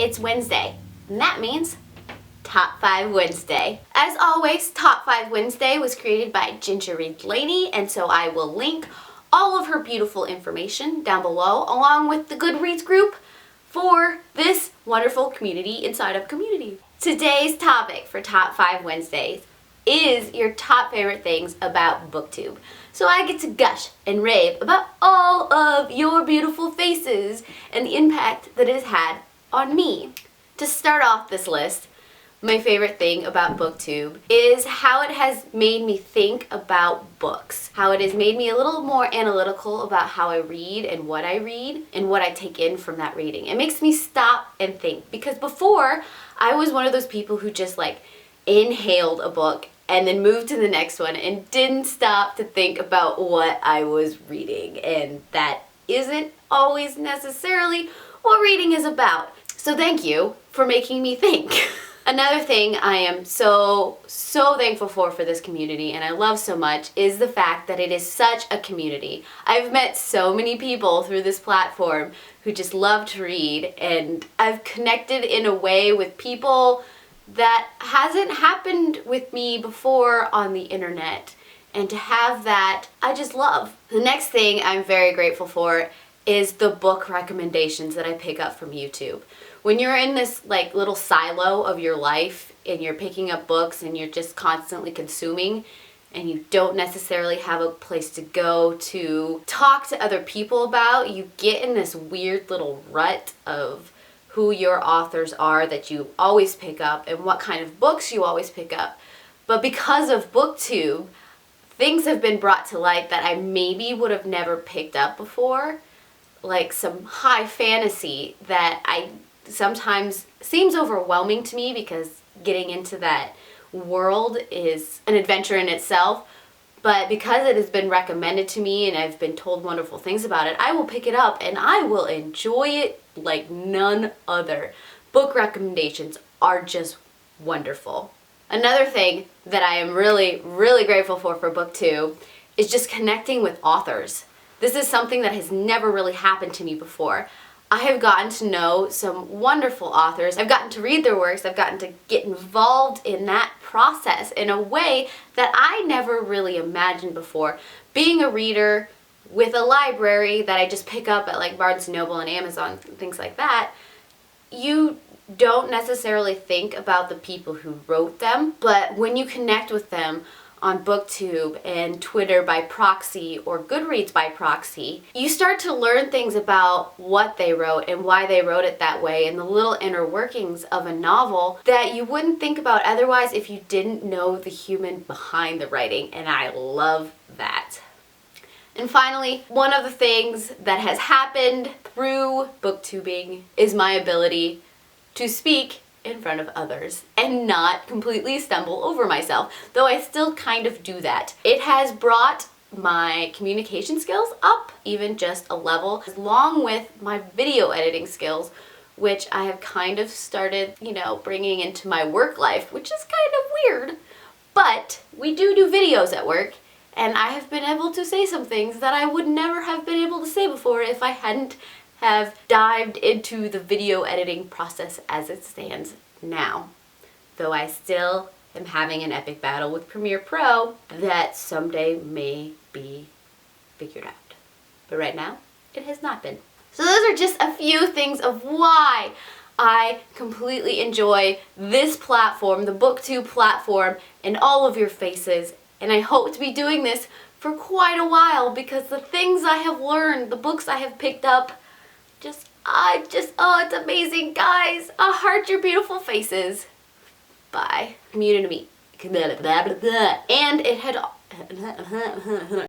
it's Wednesday, and that means Top 5 Wednesday. As always, Top 5 Wednesday was created by Ginger Reed Laney, and so I will link all of her beautiful information down below, along with the Goodreads group for this wonderful community inside of community. Today's topic for Top 5 Wednesdays is your top favorite things about BookTube. So I get to gush and rave about all of your beautiful faces and the impact that it has had on me. To start off this list, my favorite thing about BookTube is how it has made me think about books. How it has made me a little more analytical about how I read and what I take in from that reading. It makes me stop and think, because before I was one of those people who just inhaled a book and then moved to the next one and didn't stop to think about what I was reading, and that isn't always necessarily what reading is about. So thank you for making me think. Another thing I am so thankful for this community, and I love so much, is the fact that it is such a community. I've met so many people through this platform who just love to read, and I've connected in a way with people that hasn't happened with me before on the internet. And to have that, I just love. The next thing I'm very grateful for is the book recommendations that I pick up from YouTube. When you're in this little silo of your life and you're picking up books and you're just constantly consuming and you don't necessarily have a place to go to talk to other people about, you get in this weird little rut of who your authors are that you always pick up and what kind of books you always pick up. But because of BookTube, things have been brought to light that I maybe would have never picked up before, like some high fantasy that sometimes seems overwhelming to me because getting into that world is an adventure in itself. But because it has been recommended to me and I've been told wonderful things about it, I will pick it up and I will enjoy it like none other. Book recommendations are just wonderful. Another thing that I am really grateful for BookTube is just connecting with authors. This is something that has never really happened to me before. I have gotten to know some wonderful authors. I've gotten to read their works. I've gotten to get involved in that process in a way that I never really imagined before. Being a reader with a library that I just pick up at Barnes & Noble and Amazon, things like that, you don't necessarily think about the people who wrote them, but when you connect with them on BookTube and Twitter by proxy or Goodreads by proxy, you start to learn things about what they wrote and why they wrote it that way and the little inner workings of a novel that you wouldn't think about otherwise if you didn't know the human behind the writing, and I love that. And finally, one of the things that has happened through booktubing is my ability to speak in front of others and not completely stumble over myself, though I still kind of do that. It has brought my communication skills up even just a level, along with my video editing skills, which I have kind of started, bringing into my work life, which is kind of weird. But we do videos at work, and I have been able to say some things that I would never have been able to say before if I hadn't have dived into the video editing process as it stands now. Though I still am having an epic battle with Premiere Pro that someday may be figured out. But right now, it has not been. So those are just a few things of why I completely enjoy this platform, the BookTube platform, and all of your faces. And I hope to be doing this for quite a while, because the things I have learned, the books I have picked up, it's amazing, guys. Heart your beautiful faces. Bye. Community. And it had